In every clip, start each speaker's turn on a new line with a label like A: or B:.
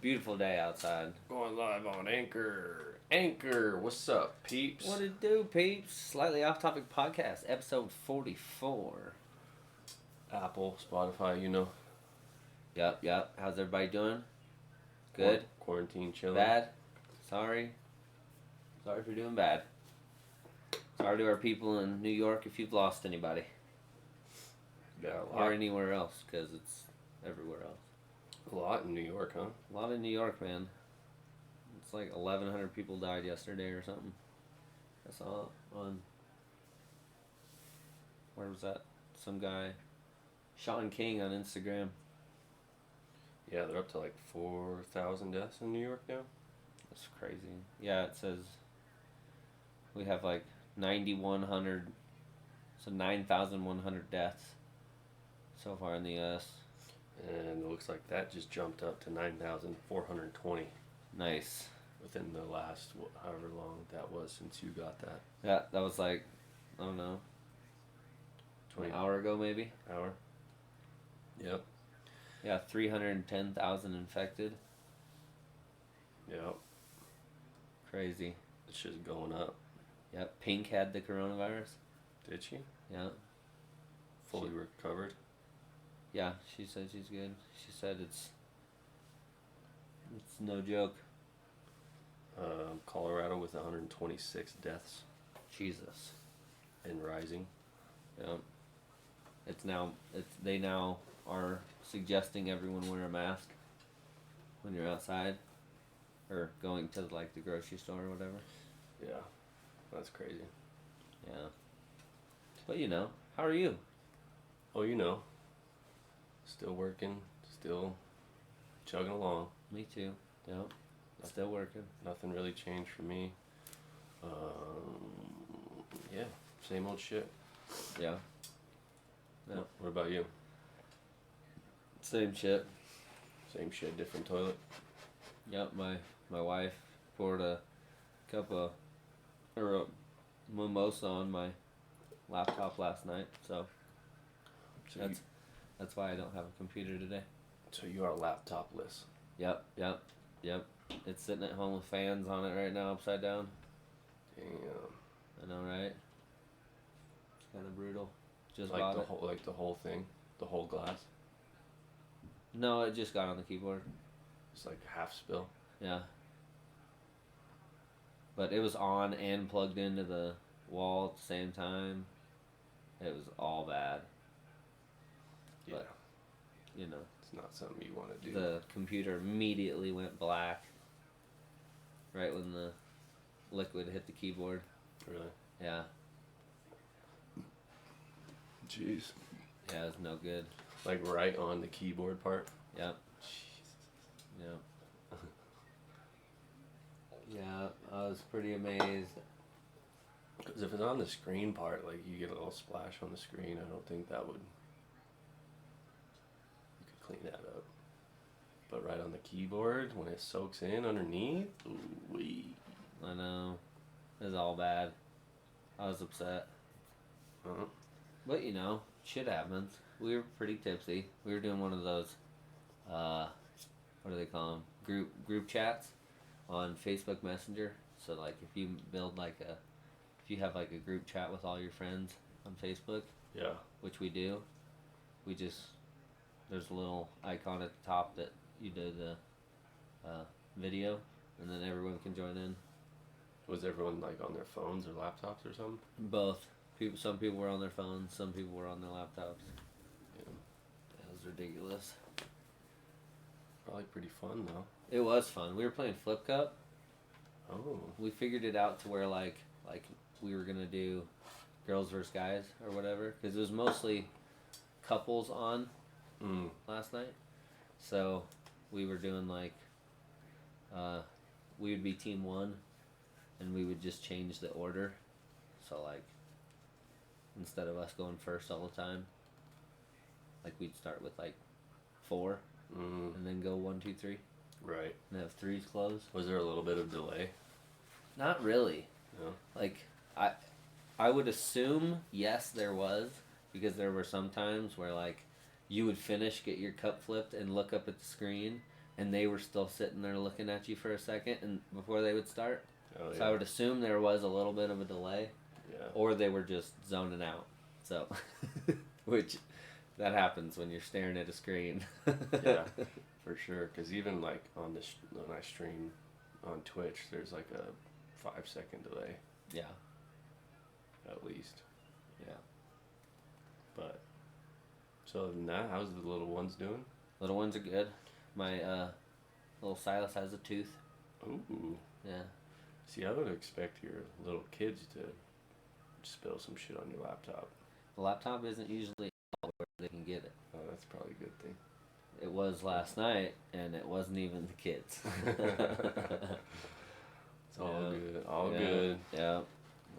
A: Beautiful day outside.
B: Going live on Anchor. Anchor, what's up, peeps?
A: What it do, peeps? Slightly off topic podcast, episode 44.
B: Apple, Spotify, you know.
A: Yep. How's everybody doing? Good?
B: Quarantine chilling.
A: Bad? Sorry for doing bad. Sorry to our people in New York if you've lost anybody.
B: Yeah,
A: Or anywhere else, because it's everywhere else.
B: A lot in New York, huh?
A: A lot in New York, man. It's like 1,100 people died yesterday or something. I saw on... Where was that? Some guy... Sean King on Instagram.
B: Yeah, they're up to like 4,000 deaths in New York now.
A: That's crazy. Yeah, it says we have like 9,100, so 9,100 deaths so far in the U.S.
B: And it looks like that just jumped up to 9,420
A: Nice.
B: within the last, however long that was since you got that.
A: Yeah, that was like, I don't know,
B: 20
A: an hour ago maybe?
B: hour. Yep.
A: Yeah, 310,000 infected.
B: Yep.
A: Crazy.
B: It's just going up.
A: Yep, Pink had the coronavirus.
B: Did she?
A: Yeah.
B: Fully recovered?
A: Yeah, she said she's good. She said it's no joke.
B: Colorado with 126 deaths
A: Jesus.
B: and rising.
A: Yeah. They now are suggesting everyone wear a mask when you're outside or going to like the grocery store or whatever.
B: Yeah, that's crazy.
A: Yeah. But how are you?
B: Oh, you know, still working, still chugging along.
A: Me too. Yep. Still working.
B: Nothing really changed for me. Yeah, same old shit.
A: Yeah. Yeah.
B: What about you?
A: Same shit.
B: Same shit, different toilet.
A: Yep. My wife poured a cup of or a mimosa on my laptop last night, so that's why I don't have a computer today.
B: So you are laptopless.
A: Yep. It's sitting at home with fans on it right now, upside down.
B: Damn.
A: I know, right? It's kind of brutal. Just
B: like
A: bought
B: the
A: it.
B: whole thing, the whole glass.
A: No, it just got on the keyboard.
B: It's like half spill.
A: Yeah. But it was on and plugged into the wall at the same time. It was all bad.
B: Yeah.
A: But,
B: It's not something you want to do.
A: the computer immediately went black right when the liquid hit the keyboard.
B: Really?
A: Yeah.
B: Jeez.
A: Yeah, it was no good.
B: Like right on the keyboard part?
A: Yep.
B: Jesus.
A: Yep. Yeah, I was pretty amazed.
B: Because if it's on the screen part, like you get a little splash on the screen, I don't think that would... You could clean that up. But right on the keyboard, when it soaks in underneath, ooh-wee.
A: I know. It was all bad. I was upset.
B: Uh-huh.
A: But shit happens. We were pretty tipsy. We were doing one of those, what do they call them? Group chats on Facebook Messenger. So like if you have like a group chat with all your friends on Facebook,
B: Yeah.
A: which we do, there's a little icon at the top that you do the video, and then everyone can join in.
B: Was everyone like on their phones or laptops or something?
A: Both. Some people were on their phones, some people were on their laptops.
B: Yeah.
A: That was ridiculous.
B: Probably pretty fun though.
A: It was fun. We were playing Flip Cup.
B: Oh.
A: We figured it out to where like we were gonna do girls versus guys or whatever, because it was mostly couples on last night. So we were doing like we would be team one, and we would just change the order. So like instead of us going first all the time, like we'd start with like 4 and then go 1, 2, 3.
B: Right.
A: And have threes close.
B: Was there a little bit of delay?
A: Not really.
B: No.
A: Like I would assume yes there was, because there were some times where like you would finish, get your cup flipped, and look up at the screen, and they were still sitting there looking at you for a second and before they would start.
B: Oh,
A: So I would assume there was a little bit of a delay,
B: Yeah.
A: or they were just zoning out. So, which that happens when you're staring at a screen.
B: Yeah, for sure. Because even like on this, when I stream on Twitch, there's like a 5-second delay
A: Yeah,
B: at least.
A: yeah.
B: But so other than that, how's the little ones doing?
A: Little ones are good. My little Silas has a tooth.
B: Ooh.
A: Yeah.
B: See, I would expect your little kids to spill some shit on your laptop.
A: The laptop isn't usually where they can get it.
B: Oh, that's probably a good thing.
A: It was last night, and it wasn't even the kids.
B: It's all
A: Yeah.
B: good. All
A: Yeah,
B: good.
A: Yeah.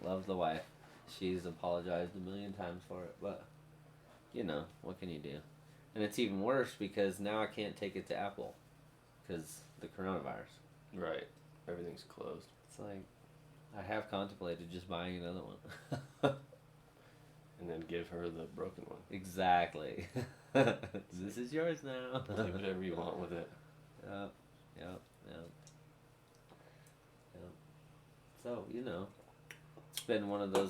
A: Love the wife. She's apologized a million times for it, but you know, what can you do? And it's even worse because now I can't take it to Apple because the coronavirus.
B: Right. Everything's closed.
A: It's like I have contemplated just buying another one.
B: And then give her the broken one.
A: Exactly. This is yours now.
B: Do whatever you want with it.
A: Yep, yep, yep. Yep. So, you know, it's been one of those.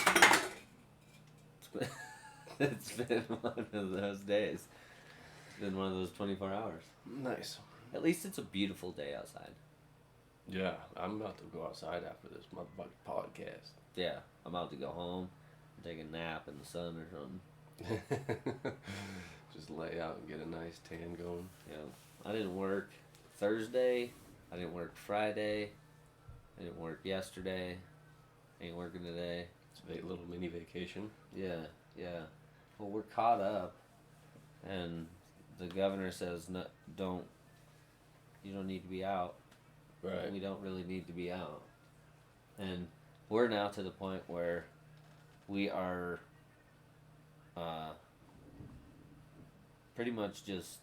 A: It's been one of those days. It's been one of those 24 hours.
B: Nice.
A: At least it's a beautiful day outside.
B: Yeah, I'm about to go outside after this motherfucking podcast.
A: Yeah, I'm about to go home and take a nap in the sun or something.
B: Just lay out and get a nice tan going.
A: Yeah, I didn't work Thursday. I didn't work Friday. I didn't work yesterday. Ain't working today.
B: It's a little mini vacation.
A: Yeah, yeah. Well, we're caught up, and the governor says no, you don't need to be out.
B: Right.
A: We don't really need to be out, and we're now to the point where we are pretty much just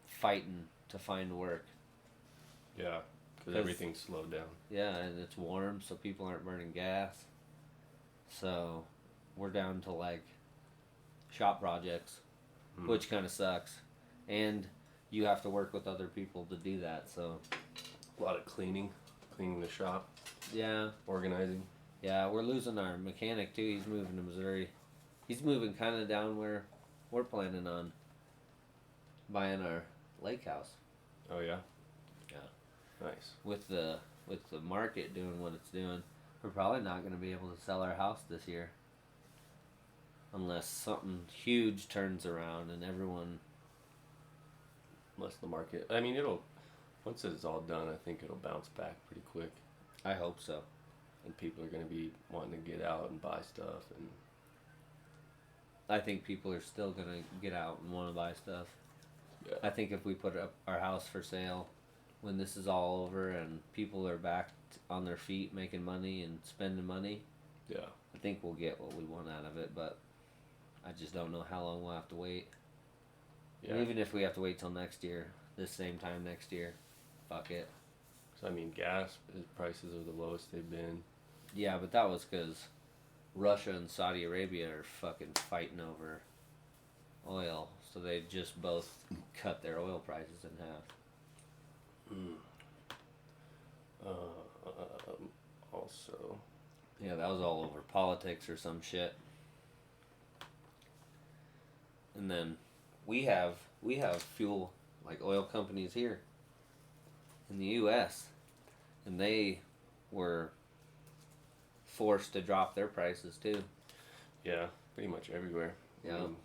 A: fighting to find work.
B: Yeah, because
A: 'Cause-
B: everything's slowed down.
A: Yeah, and it's warm, so people aren't burning gas. So we're down to like shop projects, which kind of sucks. And you have to work with other people to do that. So
B: A lot of cleaning the shop,
A: yeah,
B: organizing.
A: yeah, we're losing our mechanic too. He's moving to Missouri. He's moving kind of down where we're planning on buying our lake house.
B: Oh yeah.
A: Yeah.
B: Nice.
A: With the market doing what it's doing, we're probably not going to be able to sell our house this year unless something huge turns around and everyone.
B: Unless the market. I mean, it'll. Once it's all done, I think it'll bounce back pretty quick,
A: I hope so.
B: and people are going to be wanting to get out and buy stuff. And
A: I think people are still going to get out and want to buy stuff.
B: yeah,
A: I think if we put up our house for sale when this is all over and people are back on their feet making money and spending money,
B: yeah,
A: I think we'll get what we want out of it, but I just don't know how long we'll have to wait.
B: yeah.
A: And even if we have to wait till next year, this same time next year, fuck it.
B: So I mean, gas prices are the lowest they've been.
A: Yeah, but that was because Russia and Saudi Arabia are fucking fighting over oil, so they just both cut their oil prices in half.
B: Also,
A: Yeah, that was all over politics or some shit. And then we have fuel, like oil companies here in the U.S., and they were forced to drop their prices too.
B: yeah, pretty much everywhere.
A: Yeah.
B: I mean,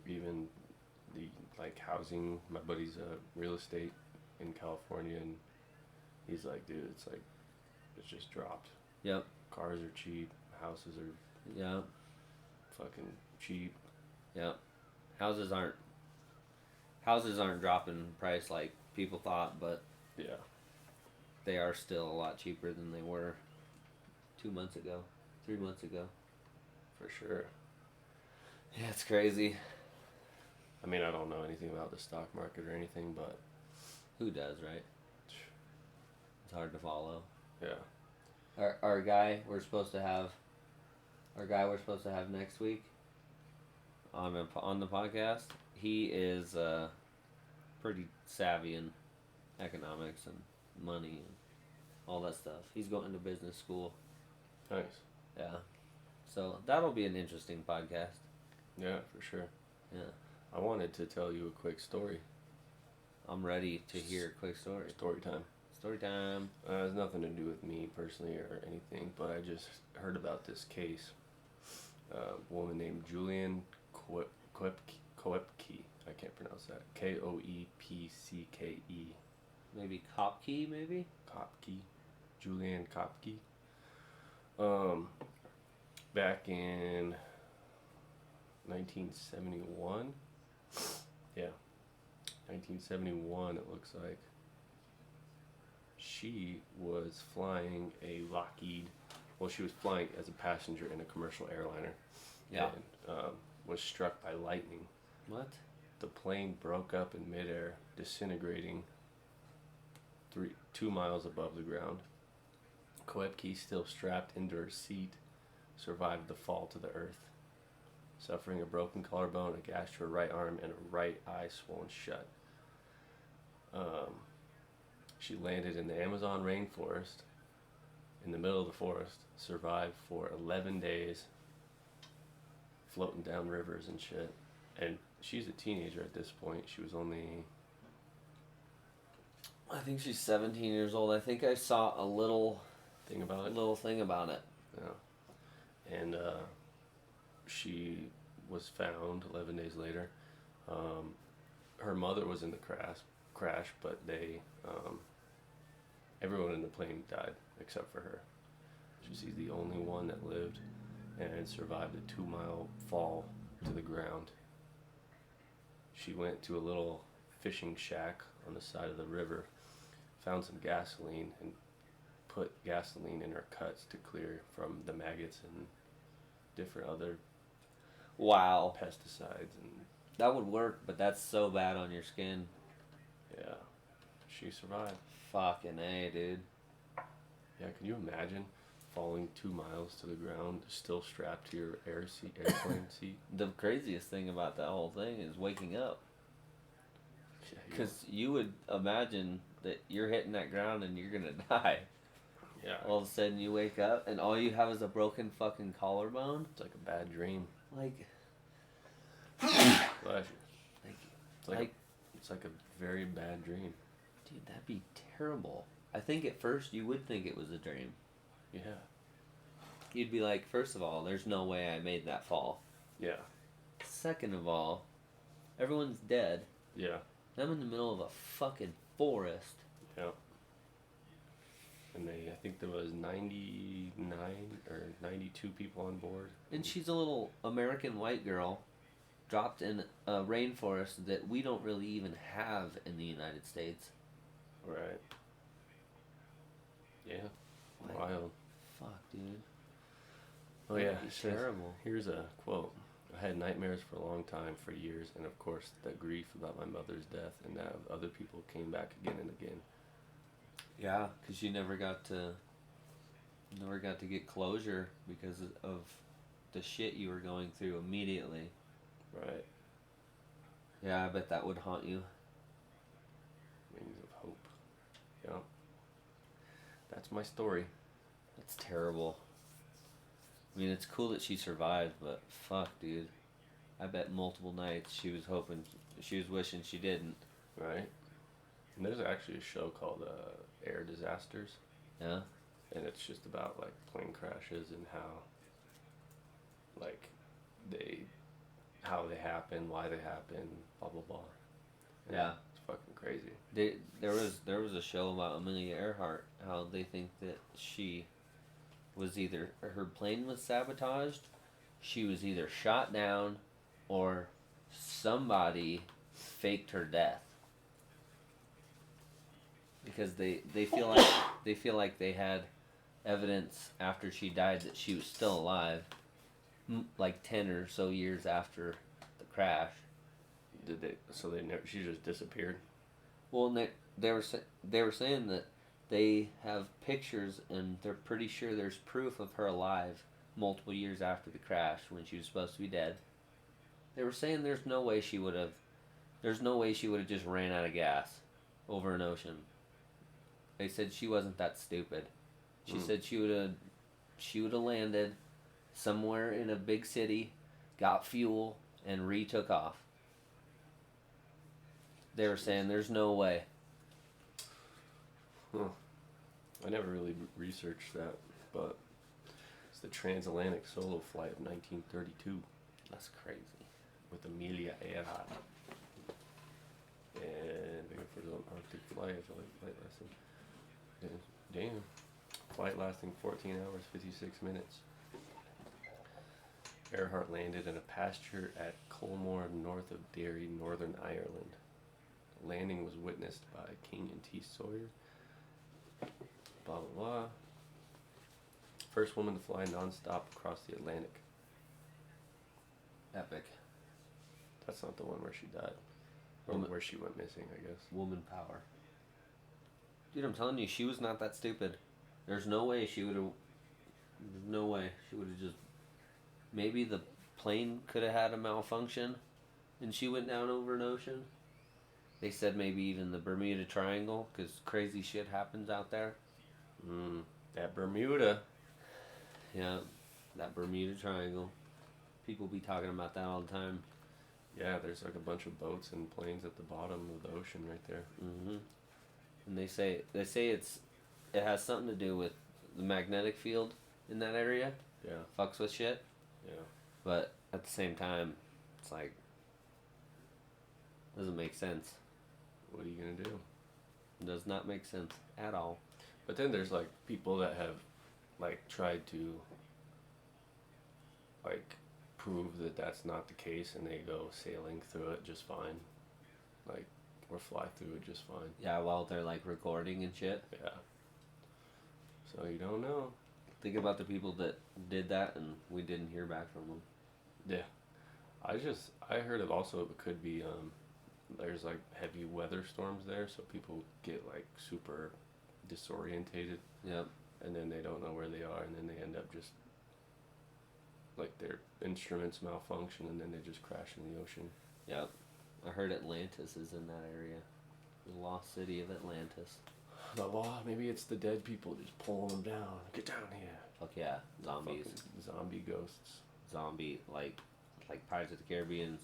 B: even the like housing. My buddy's real estate in California, and he's like, dude, it's just dropped.
A: Yep.
B: Cars are cheap. Houses are
A: Yep.
B: fucking cheap.
A: Yep. Houses aren't dropping in price like people thought, but
B: Yeah.
A: they are still a lot cheaper than they were 2 months ago, 3 months ago.
B: For sure.
A: Yeah, it's crazy.
B: I mean, I don't know anything about the stock market or anything, but
A: Who does, right? It's hard to follow.
B: yeah.
A: Our guy we're supposed to have next week on the podcast. He is pretty savvy in economics and money and all that stuff. He's going to business school.
B: Nice.
A: Yeah. So that'll be an interesting podcast.
B: Yeah, for sure.
A: Yeah.
B: I wanted to tell you a quick story.
A: I'm ready to hear a quick story.
B: Story time.
A: Story time.
B: It has nothing to do with me personally or anything, but I just heard about this case. A woman named Julian Koepke. I can't pronounce that. Koepcke.
A: Maybe Kopke, maybe?
B: Kopke. Julian Kopke. Back in 1971. Yeah. 1971, it looks like. She was flying a Lockheed. Well, she was flying as a passenger in a commercial airliner.
A: Yeah.
B: And was struck by lightning.
A: What?
B: The plane broke up in midair, disintegrating 2 miles above the ground. Koepke, still strapped into her seat, survived the fall to the earth, suffering a broken collarbone, a gash to her right arm, and a right eye swollen shut. She landed in the Amazon rainforest, in the middle of the forest, survived for 11 days, floating down rivers and shit. And she's a teenager at this point. She was only...
A: I think she's 17 years old. I think I saw a little
B: thing about it.
A: Little thing about it.
B: Yeah. And she was found 11 days later. Her mother was in the crash, but they everyone in the plane died except for her. She's the only one that lived and survived a 2-mile fall to the ground. She went to a little fishing shack on the side of the river, found some gasoline, and put gasoline in her cuts to clear from the maggots and different other pesticides. And
A: that would work, but that's so bad on your skin.
B: Yeah, she survived.
A: Fucking A, dude.
B: Yeah, can you imagine falling 2 miles to the ground, still strapped to your airplane seat?
A: The craziest thing about that whole thing is waking up.
B: Yeah,
A: Because you would imagine that you're hitting that ground and you're gonna die.
B: Yeah.
A: All of a sudden you wake up and all you have is a broken fucking collarbone.
B: It's like a bad dream.
A: Like.
B: Bless you.
A: Like,
B: It's like a very bad dream.
A: dude, that'd be terrible. I think at first you would think it was a dream.
B: Yeah.
A: You'd be like, first of all, there's no way I made that fall.
B: Yeah.
A: Second of all, everyone's dead.
B: Yeah.
A: I'm in the middle of a fucking forest.
B: Yeah. And I think there was 99 or 92 people on board.
A: And she's a little American white girl dropped in a rainforest that we don't really even have in the United States.
B: Right. Yeah.
A: Like,
B: Wild.
A: fuck, dude.
B: Oh yeah,
A: That'd be terrible.
B: Here's a quote. I had nightmares for a long time, for years, and of course the grief about my mother's death and that of other people came back again and again.
A: Yeah, because you never got to get closure because of the shit you were going through immediately.
B: Right.
A: Yeah, I bet that would haunt you.
B: Wings of hope. Yeah. That's my story.
A: That's terrible. I mean, it's cool that she survived, but fuck, dude. I bet multiple nights she was wishing she didn't.
B: Right. And there's actually a show called Air Disasters.
A: Yeah?
B: And it's just about like plane crashes and how they happen, why they happen, blah blah blah. And
A: Yeah.
B: It's fucking crazy.
A: There was a show about Amelia Earhart, how they think that she was either, her plane was sabotaged, she was either shot down, or somebody faked her death. Because they feel like they had evidence after she died that she was still alive, like 10 or so years after the crash.
B: Did they? So they never? She just disappeared.
A: Well, and they were saying that they have pictures and they're pretty sure there's proof of her alive multiple years after the crash when she was supposed to be dead. They were saying there's no way she would have just ran out of gas. over an ocean. They said she wasn't that stupid. She
B: Mm.
A: said she would have landed somewhere in a big city, got fuel, and retook off. They were saying there's no way.
B: Huh. I never really researched that, but it's the transatlantic solo flight of 1932
A: That's crazy.
B: with Amelia Earhart. And looking for the Arctic flight, I feel like flight lasting. Damn. Flight lasting 14 hours, 56 minutes. Earhart landed in a pasture at Colmore, north of Derry, Northern Ireland. The landing was witnessed by King and T. Sawyer. Blah, blah, blah. First woman to fly non-stop across the Atlantic.
A: Epic.
B: That's not the one where she died. Or
A: Woman-
B: where she went missing, I guess.
A: Woman power. Dude, I'm telling you, she was not that stupid. There's no way she would have. There's no way she would have just. Maybe the plane could have had a malfunction, and she went down over an ocean. They said maybe even the Bermuda Triangle, because crazy shit happens out there.
B: That Bermuda.
A: Yeah, that Bermuda Triangle. People be talking about that all the time.
B: Yeah, there's like a bunch of boats and planes at the bottom of the ocean right there.
A: Mm-hmm. And they say it has something to do with the magnetic field in that area.
B: Yeah,
A: Fucks with shit.
B: yeah.
A: But at the same time, it's like doesn't make sense.
B: What are you gonna do?
A: It does not make sense at all.
B: But then there's like people that have like tried to like prove that that's not the case, and they go sailing through it just fine, like or fly through it just fine.
A: Yeah, while they're like recording and shit.
B: Yeah. So you don't know.
A: Think about the people that did that and we didn't hear back from them.
B: Yeah. I heard it also it could be there's like heavy weather storms there, so people get like super disorientated,
A: Yep.
B: and then they don't know where they are, and then they end up just like their instruments malfunction, and then they just crash in the ocean.
A: Yep. I heard Atlantis is in that area. The lost city of Atlantis.
B: The law, maybe it's the dead people just pulling them down. Get down here.
A: Fuck yeah. Zombies.
B: Fucking zombie ghosts.
A: Zombie like Pirates of the Caribbean's.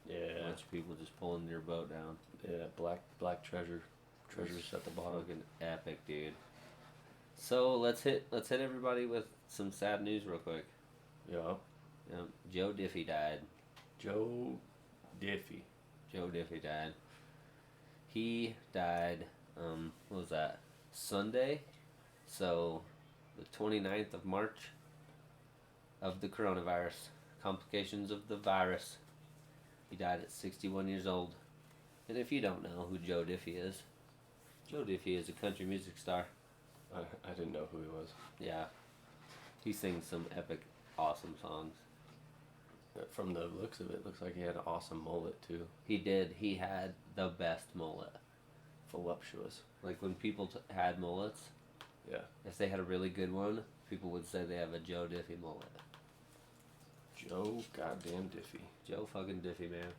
A: A
B: Yeah.
A: bunch of people just pulling your boat down.
B: Yeah, black treasure. Treasures at the bottom.
A: Fucking epic, dude. So let's hit everybody with some sad news real quick.
B: Yeah.
A: Joe Diffie died.
B: Joe Diffie.
A: Joe Diffie died. He died, what was that? Sunday? So, the 29th of March of the coronavirus. Complications of the virus. He died at 61 years old. And if you don't know who Joe Diffie is, Joe Diffie is a country music star.
B: I didn't know who he was.
A: Yeah. He sings some epic, awesome songs.
B: From the looks of it, looks like he had an awesome mullet too.
A: He did. He had the best mullet.
B: Voluptuous.
A: Like when people had mullets,
B: Yeah.
A: if they had a really good one, people would say they have a Joe Diffie mullet.
B: Joe goddamn Diffie.
A: Joe fucking Diffie, man.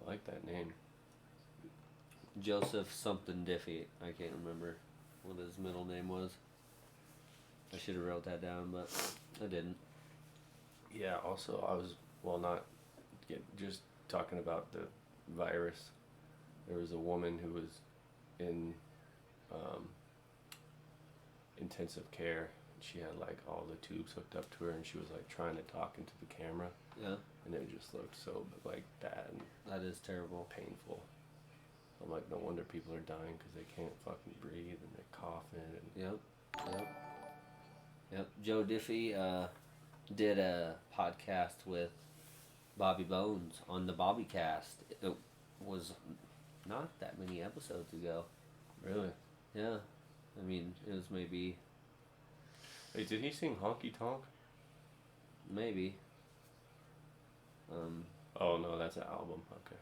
B: I like that name.
A: Joseph something Diffie. I can't remember what his middle name was. I should have wrote that down, but I didn't.
B: Yeah, also I was just talking about the virus. There was a woman who was in intensive care. She had like all the tubes hooked up to her, and she was like trying to talk into the camera,
A: Yeah,
B: and it just looked so like bad and
A: that is terrible.
B: painful. I'm like, no wonder people are dying because they can't fucking breathe and they're coughing. And
A: Yep. Joe Diffie did a podcast with Bobby Bones on the Bobby Cast. It was not that many episodes ago.
B: really,
A: Yeah. I mean, it was maybe,
B: hey, did he sing Honky Tonk?
A: maybe.
B: Oh no, that's an album. Okay.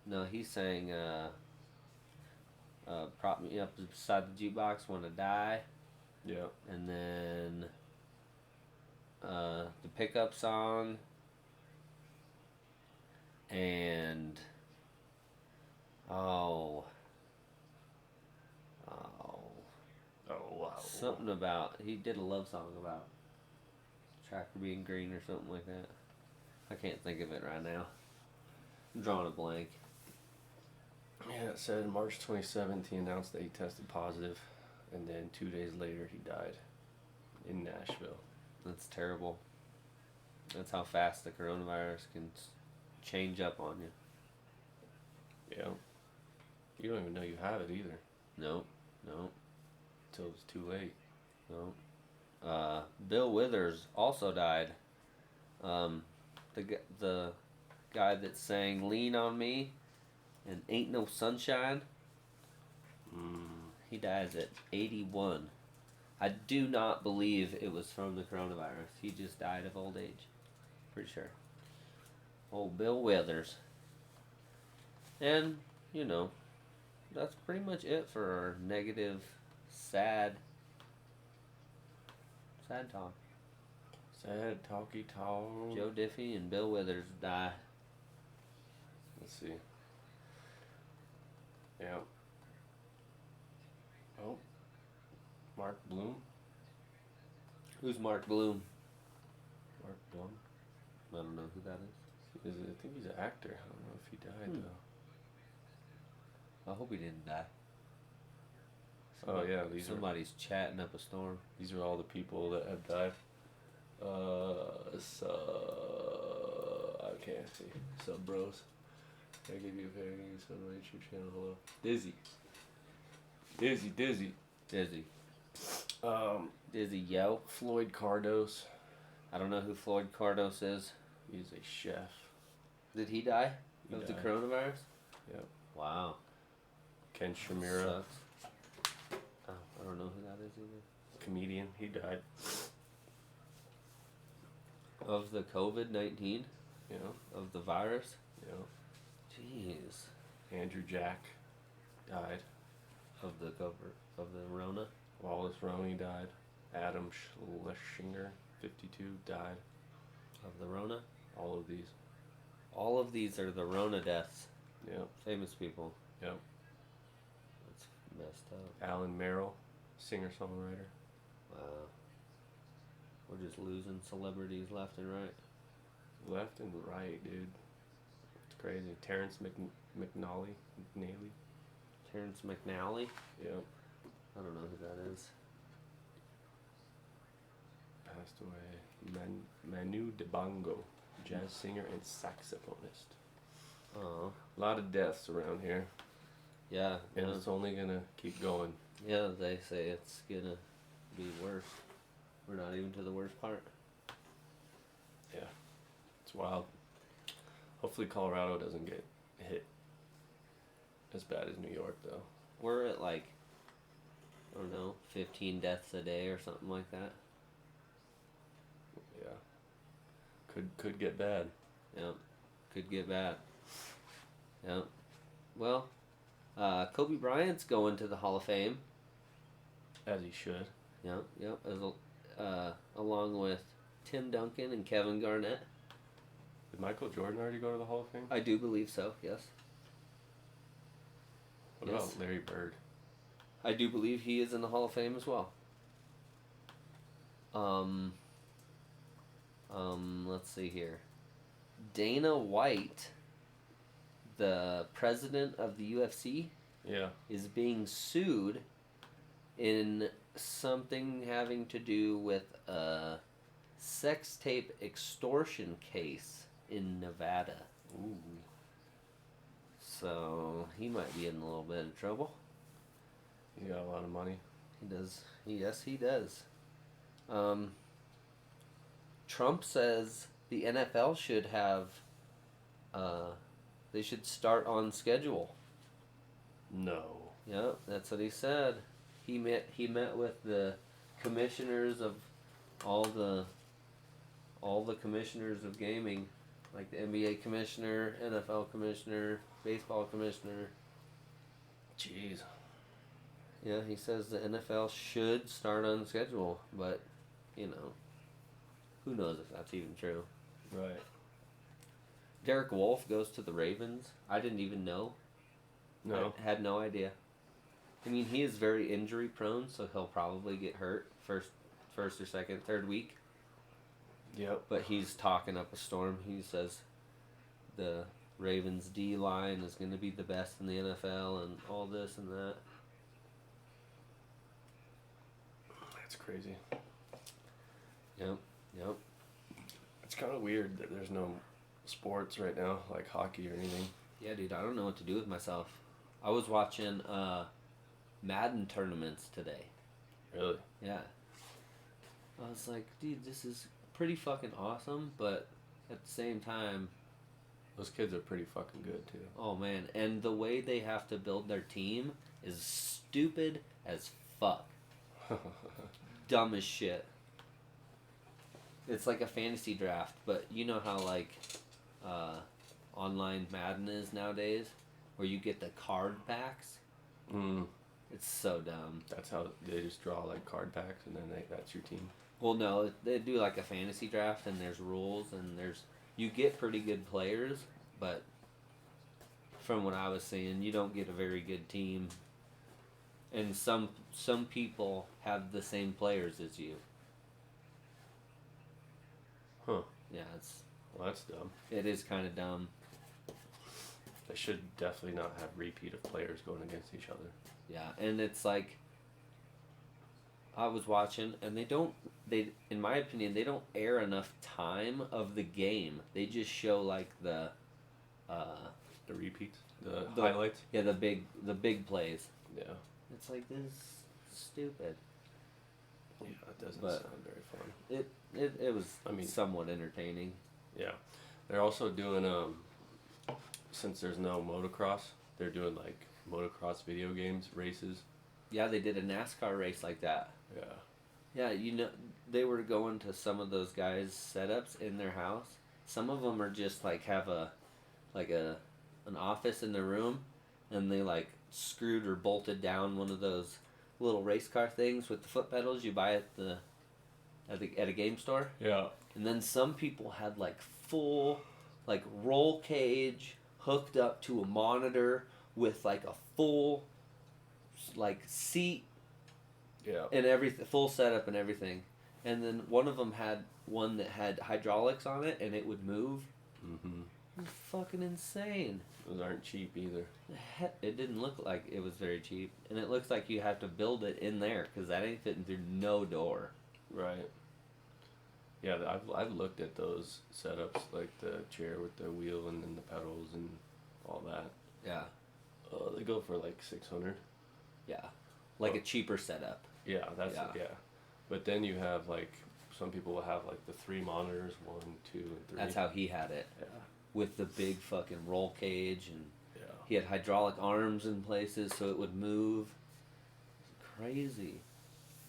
A: No, he sang, Prop Me Up Beside the Jukebox, Wanna Die.
B: Yeah.
A: And then, the pickup song. And, something about he did a love song about tractor being green or something like that. I can't think of it right now. I'm drawing a blank.
B: Yeah, it said March 27th he announced that he tested positive, and then 2 days later he died in Nashville.
A: That's terrible. That's how fast the coronavirus can change up on you.
B: Yeah. You don't even know you have it either.
A: No.
B: Until it's too late.
A: No. Bill Withers also died. The guy that sang "Lean on Me" and "Ain't No Sunshine." He dies at 81. I do not believe it was from the coronavirus. He just died of old age. Pretty sure. Old Bill Withers. And, that's pretty much it for our negative, sad talk.
B: Sad talky talk.
A: Joe Diffie and Bill Withers die.
B: Let's see. Yeah. Oh. Mark Bloom.
A: Who's Mark Bloom?
B: Mark Bloom.
A: I don't know who that is.
B: I think he's an actor. I don't know if he died though.
A: I hope he didn't die.
B: Oh yeah,
A: Somebody's chatting up a storm.
B: These are all the people that have died. I can't see. Sub bros. I give you a favor, you sub on YouTube channel. Hello. Dizzy.
A: Dizzy, yo.
B: Floyd Cardos.
A: I don't know who Floyd Cardos is.
B: He's a chef.
A: Did he die
B: He
A: of
B: died.
A: the coronavirus?
B: Yep.
A: Wow.
B: Ken Shamira,
A: Sucks. Oh, I don't know who that is either.
B: comedian. He died.
A: Of the COVID-19?
B: You know.
A: Of the virus?
B: You know.
A: Jeez.
B: Andrew Jack died.
A: Of the Rona?
B: Wallace Roney died. Adam Schlesinger, 52, died.
A: Of the Rona?
B: All of these.
A: All of these are the Rona deaths.
B: Yep.
A: Famous people.
B: Yep.
A: That's messed up.
B: Alan Merrill, singer-songwriter.
A: Wow. We're just losing celebrities left and right.
B: Left and right, dude. It's crazy. Terrence McNally.
A: Terrence McNally?
B: Yep.
A: I don't know who that is.
B: Passed away. Manu Dibango, jazz singer and saxophonist.
A: Oh.
B: A lot of deaths around here,
A: Yeah.
B: and
A: yeah.
B: it's only gonna keep going.
A: Yeah, they say it's gonna be worse. We're not even to the worst part.
B: Yeah, it's wild. Hopefully Colorado doesn't get hit as bad as New York, though.
A: We're at like, I don't know, 15 deaths a day or something like that.
B: Yeah, could get bad.
A: Yep. Could get bad. Yep. Well, Kobe Bryant's going to the Hall of Fame.
B: As he should.
A: Yep. Along with Tim Duncan and Kevin Garnett.
B: Did Michael Jordan already go to the Hall of Fame?
A: I do believe so, yes.
B: What
A: Yes.
B: about Larry Bird?
A: I do believe he is in the Hall of Fame as well. Let's see here. Dana White, the president of the UFC,
B: Yeah.
A: is being sued in something having to do with a sex tape extortion case in Nevada.
B: Ooh.
A: So he might be in a little bit of trouble.
B: He got a lot of money.
A: He does. Yes, he does. Trump says the NFL should have. They should start on schedule.
B: No.
A: Yep, that's what he said. He met with the commissioners of all the commissioners of gaming, like the NBA commissioner, NFL commissioner, baseball commissioner.
B: Jeez.
A: Yeah, he says the NFL should start on schedule, but who knows if that's even true.
B: Right.
A: Derek Wolfe goes to the Ravens. I didn't even know.
B: No.
A: I had no idea. I mean, he is very injury prone, so he'll probably get hurt first or second, third week.
B: Yep.
A: But he's talking up a storm. He says the Ravens D line is going to be the best in the NFL and all this and that.
B: That's crazy.
A: Yep.
B: It's kind of weird that there's no sports right now, like hockey or anything.
A: Yeah, dude, I don't know what to do with myself. I was watching Madden tournaments today.
B: Really?
A: Yeah. I was like, dude, this is pretty fucking awesome, but at the same time,
B: Those kids are pretty fucking good too.
A: oh man, and the way they have to build their team is stupid as fuck. Dumb as shit. It's like a fantasy draft, but you know how like online Madden is nowadays, where you get the card packs. It's so dumb.
B: That's how they just draw like card packs, and then that's your team.
A: Well, no, they do like a fantasy draft, and there's rules, and you get pretty good players, but from what I was seeing, you don't get a very good team. And some people have the same players as you.
B: Huh.
A: Yeah,
B: Well, that's dumb.
A: it is kind of dumb.
B: They should definitely not have repeat of players going against each other.
A: Yeah, and it's like I was watching, and in my opinion, they don't air enough time of the game. They just show like the
B: repeats, the highlights.
A: Yeah, the big plays.
B: Yeah.
A: It's like, this is stupid.
B: Yeah, it doesn't
A: But
B: sound very fun.
A: It was,
B: I mean,
A: somewhat entertaining.
B: Yeah, they're also doing since there's no motocross, they're doing like motocross video games races.
A: Yeah, they did a NASCAR race like that.
B: Yeah.
A: Yeah, you know, they were going to some of those guys' setups in their house. Some of them are just like have an office in their room, and they like screwed or bolted down one of those little race car things with the foot pedals you buy at a game store.
B: Yeah.
A: And then some people had like full like roll cage hooked up to a monitor with like a full like seat
B: Yeah.
A: and everything, full setup and everything. And then one of them had one that had hydraulics on it, and it would move.
B: Mm-hmm.
A: It was fucking insane.
B: Those aren't cheap either.
A: It didn't look like it was very cheap, and it looks like you have to build it in there because that ain't fitting through no door.
B: Right. Yeah, I've looked at those setups, like the chair with the wheel and then the pedals and all that.
A: Yeah,
B: They go for like $600.
A: yeah, like a cheaper setup.
B: Yeah, that's
A: Yeah.
B: yeah. But then you have like some people will have like the 3 monitors, 1, 2, and 3.
A: That's how he had it,
B: Yeah.
A: with the big fucking roll cage, and
B: Yeah.
A: he had hydraulic arms in places so it would move. It's crazy.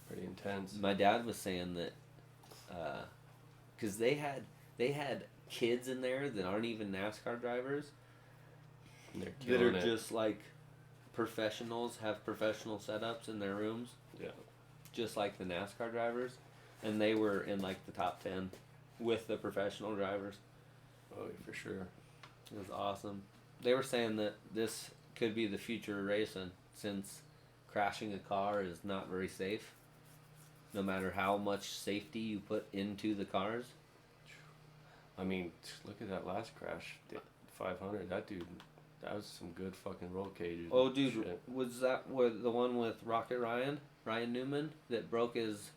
B: Pretty intense.
A: My dad was saying that, because they had kids in there that aren't even NASCAR drivers,
B: And they're
A: that are
B: killing it.
A: just like professionals, have professional setups in their rooms,
B: Yeah.
A: just like the NASCAR drivers, and they were in like the top 10 with the professional drivers.
B: Oh, for sure.
A: It was awesome. They were saying that this could be the future of racing, since crashing a car is not very safe, no matter how much safety you put into the cars.
B: I mean, look at that last crash. 500. That dude, that was some good fucking roll cages.
A: Oh, dude,
B: Shit.
A: was that the one with Rocket Ryan Newman, that broke his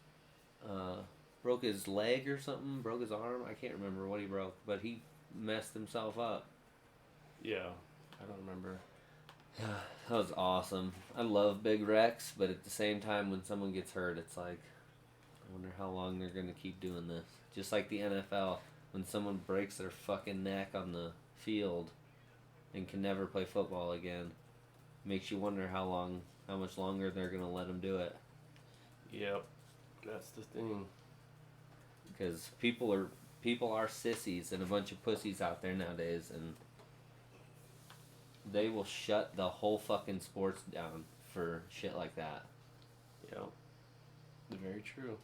A: leg or something, broke his arm? I can't remember what he broke, but he messed himself up.
B: Yeah. I don't remember.
A: That was awesome. I love big wrecks, but at the same time, when someone gets hurt, it's like, I wonder how long they're going to keep doing this. Just like the NFL, when someone breaks their fucking neck on the field and can never play football again, makes you wonder how much longer they're going to let them do it.
B: Yep. That's the thing.
A: Because people are sissies and a bunch of pussies out there nowadays, and they will shut the whole fucking sports down for shit like that.
B: Yep. Very true.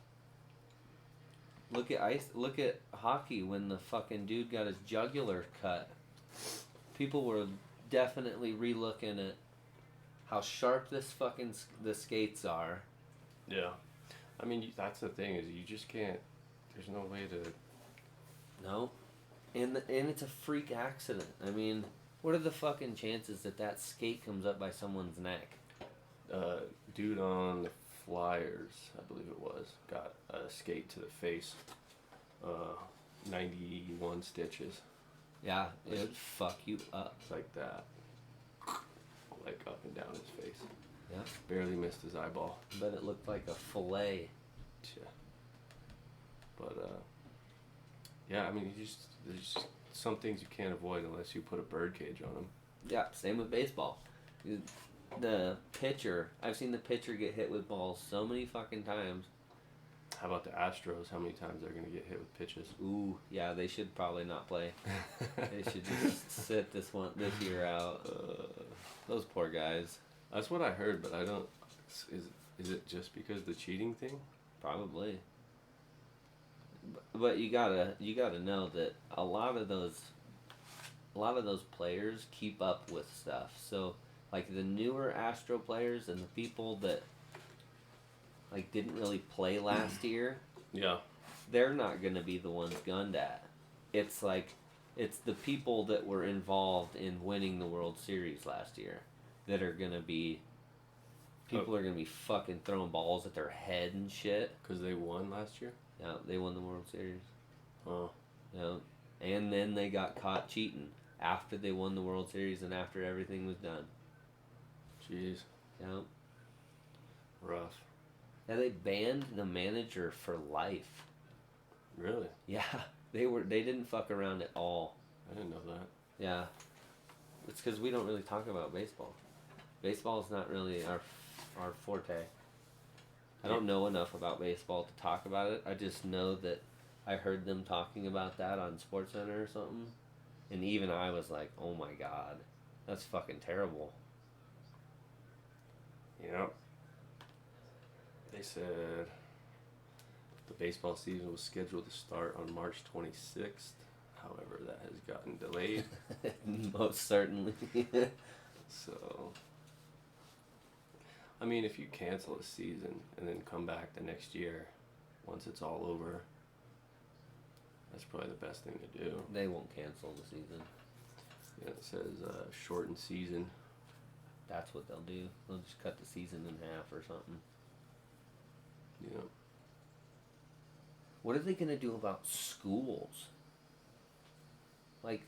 A: Look at hockey when the fucking dude got his jugular cut. People were definitely relooking at how sharp the skates are.
B: Yeah. I mean, that's the thing is you just can't. There's no way to.
A: No, and it's a freak accident. I mean, what are the fucking chances that skate comes up by someone's neck?
B: Dude on the Flyers, I believe it was, got a skate to the face. 91 stitches.
A: Yeah, it would fuck you up.
B: It's like that. Like up and down his face.
A: Yeah.
B: Barely missed his eyeball.
A: But it looked like a fillet.
B: Yeah. But, yeah, I mean, there's just some things you can't avoid unless you put a bird cage on them.
A: Yeah, same with baseball. The pitcher, I've seen the pitcher get hit with balls so many fucking times.
B: How about the Astros? How many times they're going to get hit with pitches?
A: Ooh, yeah, they should probably not play. They should just sit this year out. Those poor guys.
B: That's what I heard, but I don't. Is it just because the cheating thing?
A: Probably. But you gotta know that a lot of those players keep up with stuff. So like the newer Astro players and the people that like didn't really play last year,
B: Yeah.
A: they're not gonna be the ones gunned at. It's the people that were involved in winning the World Series last year that are gonna be. People are gonna be fucking throwing balls at their head and shit.
B: Because they won last year?
A: Yeah, they won the World Series.
B: Oh.
A: Yeah, and then they got caught cheating after they won the World Series and after everything was done.
B: Jeez.
A: Yeah.
B: Rough.
A: Yeah, they banned the manager for life.
B: Really?
A: Yeah, they didn't fuck around at all.
B: I didn't know that.
A: Yeah, it's because we don't really talk about baseball. Baseball is not really our forte. I don't know enough about baseball to talk about it. I just know that I heard them talking about that on SportsCenter or something, and even I was like, "Oh my god, that's fucking terrible."
B: Yep. They said the baseball season was scheduled to start on March 26th. However, that has gotten delayed.
A: Most certainly.
B: So, I mean, if you cancel a season and then come back the next year, once it's all over, that's probably the best thing to do.
A: They won't cancel the season.
B: Yeah, it says shortened season.
A: That's what they'll do. They'll just cut the season in half or something.
B: Yeah.
A: What are they gonna do about schools? Like,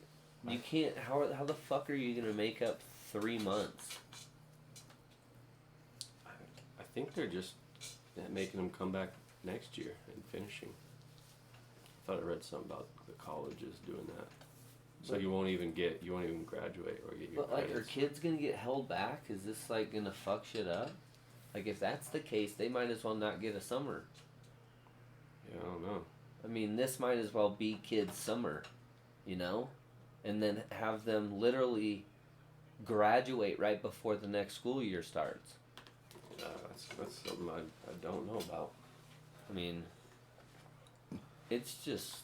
A: you can't. How the fuck are you gonna make up 3 months?
B: I think they're just making them come back next year and finishing. I thought I read something about the colleges doing that. So you won't even graduate or get your
A: But like,
B: credits.
A: are kids gonna get held back? Is this like gonna fuck shit up? Like, if that's the case, they might as well not get a summer.
B: Yeah, I don't know.
A: I mean, this might as well be kids' summer, you know? And then have them literally graduate right before the next school year starts.
B: That's something I don't know about.
A: I mean, it's just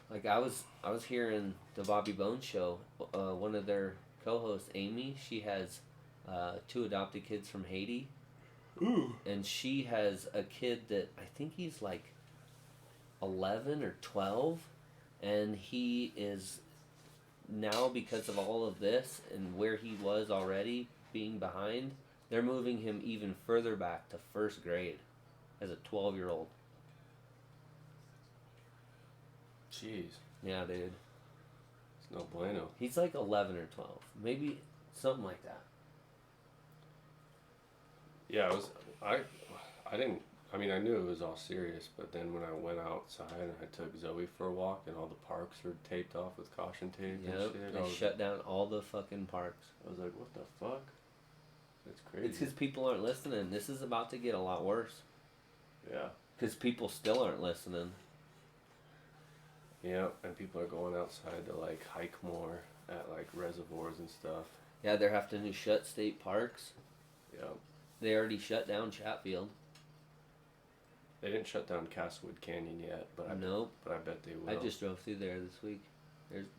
A: like I was hearing the Bobby Bones show. One of their co-hosts, Amy, she has 2 adopted kids from Haiti.
B: Ooh.
A: And she has a kid that I think he's like 11 or 12, and he is now, because of all of this and where he was already being behind, they're moving him even further back to first grade as a 12-year-old.
B: Jeez.
A: Yeah, dude.
B: It's no bueno.
A: He's like 11 or 12. Maybe something like that.
B: Yeah, I knew it was all serious, but then when I went outside and I took Zoe for a walk and all the parks were taped off with caution tape and
A: Yep,
B: shit.
A: they shut down all the fucking parks.
B: I was like, what the fuck? That's crazy.
A: It's because people aren't listening. This is about to get a lot worse.
B: Yeah.
A: Because people still aren't listening.
B: Yeah, and people are going outside to like hike more at like reservoirs and stuff.
A: Yeah, they're having to shut state parks.
B: Yeah.
A: They already shut down Chatfield.
B: They didn't shut down Castlewood Canyon yet, but I bet they will.
A: I just drove through there this week.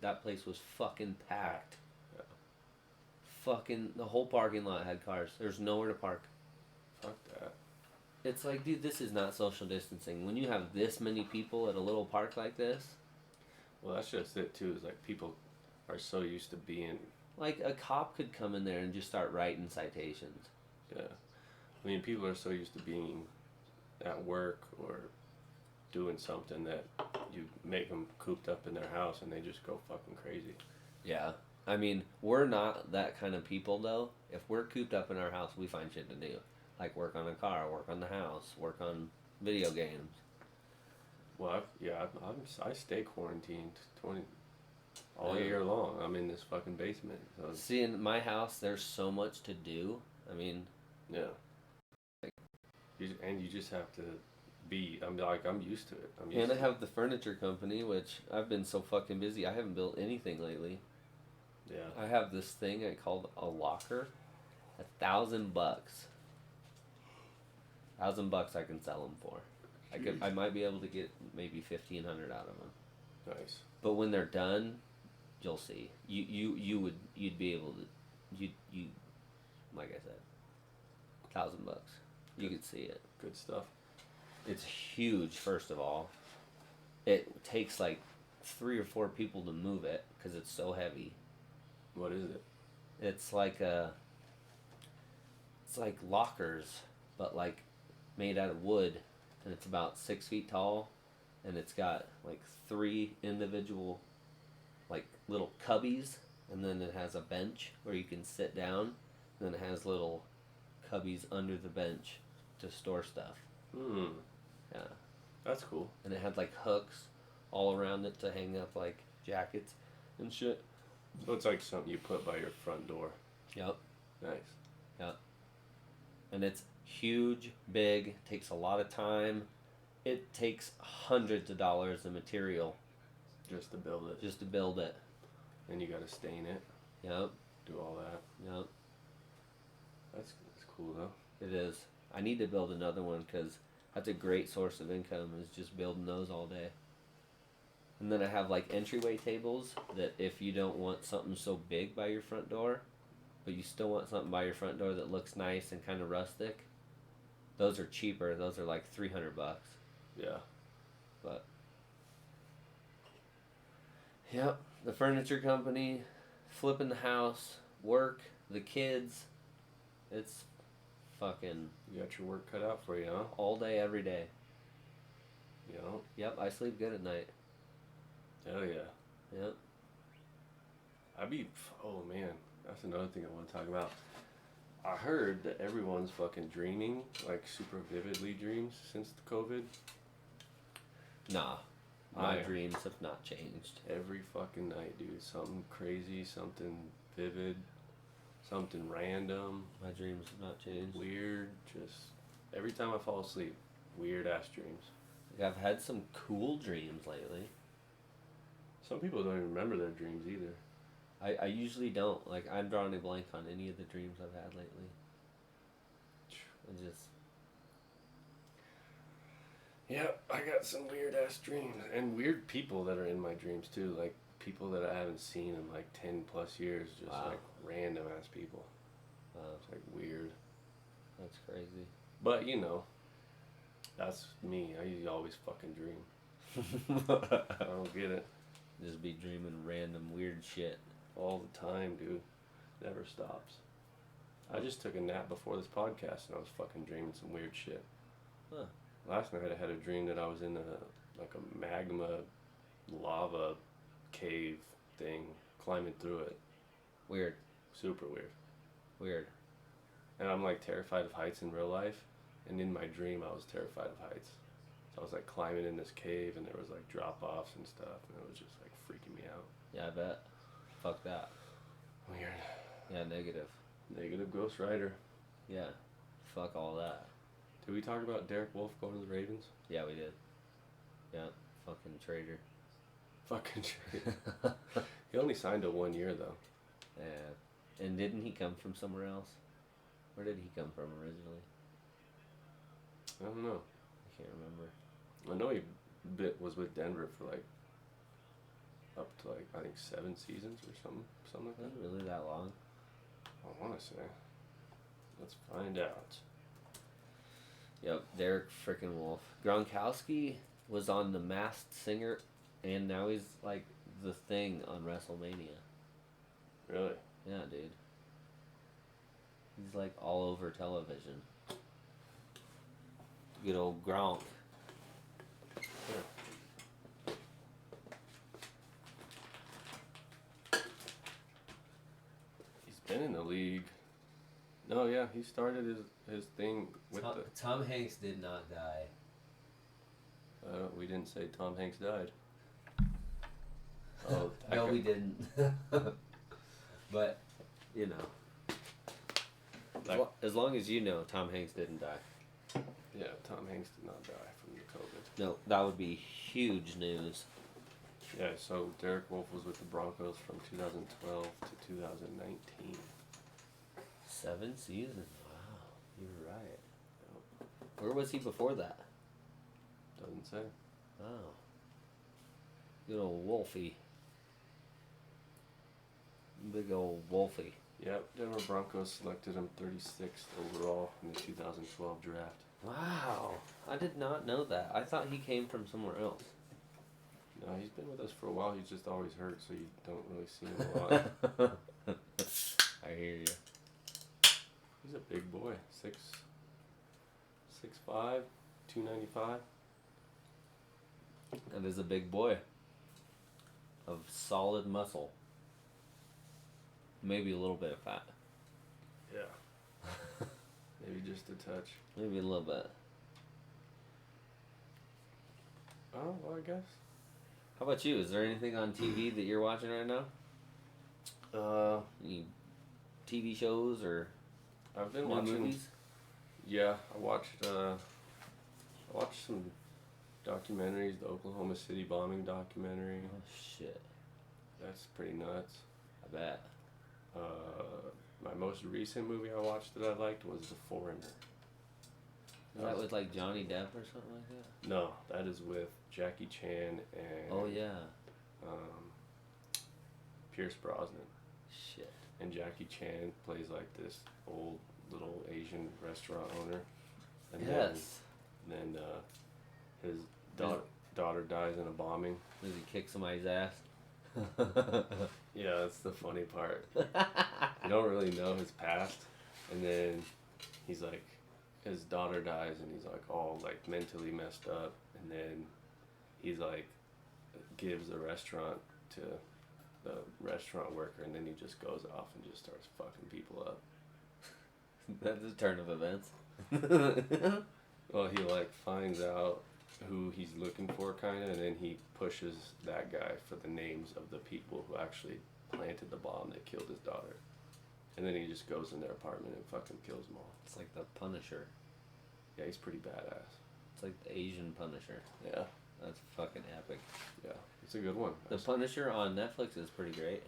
A: That place was fucking packed.
B: Yeah.
A: the whole parking lot had cars. There's nowhere to park.
B: Fuck that.
A: It's like, dude, this is not social distancing. When you have this many people at a little park like this,
B: Well, that's just it too. Is like people are so used to being.
A: like a cop could come in there and just start writing citations.
B: Yeah. I mean, people are so used to being at work or doing something that you make them cooped up in their house and they just go fucking crazy.
A: Yeah. I mean, we're not that kind of people, though. If we're cooped up in our house, we find shit to do. Like work on a car, work on the house, work on video games.
B: Well, I stay quarantined all
A: Yeah.
B: year long. I'm in this fucking basement. So
A: See, in my house, there's so much to do. I mean,
B: yeah. You just have to be. I'm used to it. I'm used
A: and I
B: to
A: have the furniture company, which I've been so fucking busy. I haven't built anything lately.
B: it. Yeah.
A: I have this thing I called a locker. $1,000. $1,000 I can sell them for. I might be able to get maybe 1,500 out of them.
B: Nice.
A: But when they're done, you'll see. You'd be able to you like I said, $1,000. You could see it.
B: Good stuff.
A: It's huge. First of all, it takes like 3 or 4 people to move it because it's so heavy.
B: What is it?
A: It's like lockers, but like made out of wood, and it's about 6 feet tall, and it's got like 3 individual like little cubbies, and then it has a bench where you can sit down, and then it has little cubbies under the bench to store stuff. Yeah.
B: That's cool.
A: And it had like hooks all around it to hang up like jackets and shit.
B: So it's like something you put by your front door.
A: Yep.
B: Nice.
A: Yep. And it's huge, big, takes a lot of time. It takes hundreds of dollars of material
B: Just to build it.
A: just to build it.
B: And you gotta stain it.
A: Yep.
B: Do all that.
A: Yep.
B: That's cool though.
A: It is. I need to build another one because that's a great source of income, is just building those all day. And then I have like entryway tables that if you don't want something so big by your front door, but you still want something by your front door that looks nice and kind of rustic, those are cheaper. Those are like $300.
B: Yeah.
A: But yep, the furniture company, flipping the house, work, the kids. It's fucking
B: You got your work cut out for you, huh?
A: all day, every day.
B: You know?
A: Yep, I sleep good at night.
B: Hell yeah.
A: Yep.
B: Oh man, that's another thing I want to talk about. I heard that everyone's fucking dreaming, like super vividly dreams since the COVID.
A: Nah, my
B: Yeah.
A: dreams have not changed.
B: Every fucking night, dude. Something crazy, something vivid, something random,
A: My dreams have not changed.
B: weird. Just every time I fall asleep, weird ass dreams.
A: Like, I've had some cool dreams lately.
B: Some people don't even remember their dreams either.
A: I usually don't. Like, I'm drawing a blank on any of the dreams I've had lately. I just...
B: Yeah, I got some weird ass dreams and weird people that are in my dreams too. Like people that I haven't seen in like 10 plus years. Just
A: Wow.
B: like random ass people. It's like weird.
A: That's crazy.
B: But you know, that's me. I always fucking dream. I don't get it.
A: Just be dreaming random weird shit.
B: All the time, dude. Never stops. I just took a nap before this podcast and I was fucking dreaming some weird shit.
A: Huh.
B: Last night I had a dream that I was in a magma lava cave thing, climbing through it.
A: Weird.
B: Super weird.
A: Weird.
B: And I'm like terrified of heights in real life, and in my dream I was terrified of heights. So I was like climbing in this cave and there was like drop offs and stuff and it was just like freaking me out.
A: Yeah, I bet. Fuck that.
B: Weird.
A: Yeah, negative.
B: Negative Ghost Rider.
A: Yeah. Fuck all that.
B: Did we talk about Derek Wolf going to the Ravens?
A: Yeah, we did. Yeah. Fucking traitor.
B: Fucking shit. He only signed to 1 year though.
A: Yeah. And didn't he come from somewhere else? Where did he come from originally?
B: I don't know.
A: I can't remember.
B: I know he was with Denver for like up to like I think 7 seasons or something like that.
A: Wasn't really that long.
B: I want to say. Let's find out.
A: Yep, Derek frickin' Wolf. Gronkowski was on The Masked Singer, and now he's like the Thing on WrestleMania.
B: Really?
A: Yeah, dude. He's like all over television. Good old Gronk.
B: He's been in the league. No, yeah, he started his thing with
A: Tom Hanks did not die.
B: We didn't say Tom Hanks died. Oh,
A: No, we didn't. But, you know. As long as you know, Tom Hanks didn't die.
B: Yeah, Tom Hanks did not die from the COVID.
A: No, that would be huge news.
B: Yeah, so Derek Wolf was with the Broncos from 2012 to 2019.
A: 7 seasons. Wow, you're right. Where was he before that?
B: Doesn't say.
A: Oh. Good old Wolfie. Big old Wolfie.
B: Yep, Denver Broncos selected him 36th overall in the 2012 draft.
A: Wow. I did not know that. I thought he came from somewhere else.
B: No, he's been with us for a while. He's just always hurt, so you don't really see him a lot.
A: I hear you.
B: He's a big boy. 6'5", 295.
A: That is a big boy. Of solid muscle. Maybe a little bit of fat.
B: Yeah. Maybe just a touch.
A: Maybe a little bit.
B: Oh, well, I guess.
A: How about you? Is there anything on TV that you're watching right now? Any TV shows or
B: I've been watching
A: movies?
B: Yeah, I watched some documentaries, the Oklahoma City bombing documentary.
A: Oh shit.
B: That's pretty nuts.
A: I bet.
B: My most recent movie I watched that I liked was The Foreigner.
A: Is that with like Johnny Depp or something like that?
B: No, that is with Jackie Chan and
A: Oh yeah.
B: Pierce Brosnan.
A: Shit.
B: And Jackie Chan plays like this old little Asian restaurant owner. And
A: Yes.
B: then his daughter dies in a bombing.
A: Does he kick somebody's ass?
B: Yeah, that's the funny part. You don't really know his past, and then he's like, his daughter dies, and he's like all like mentally messed up, and then he's like, gives the restaurant to the restaurant worker, and then he just goes off and just starts fucking people up.
A: That's a turn of events.
B: Well, he like finds out who he's looking for, kind of, and then he pushes that guy for the names of the people who actually planted the bomb that killed his daughter. And then he just goes in their apartment and fucking kills them all.
A: It's like the Punisher.
B: Yeah, he's pretty badass.
A: It's like the Asian Punisher.
B: Yeah,
A: That's fucking epic.
B: yeah, it's a good one.
A: The Punisher on Netflix is pretty great.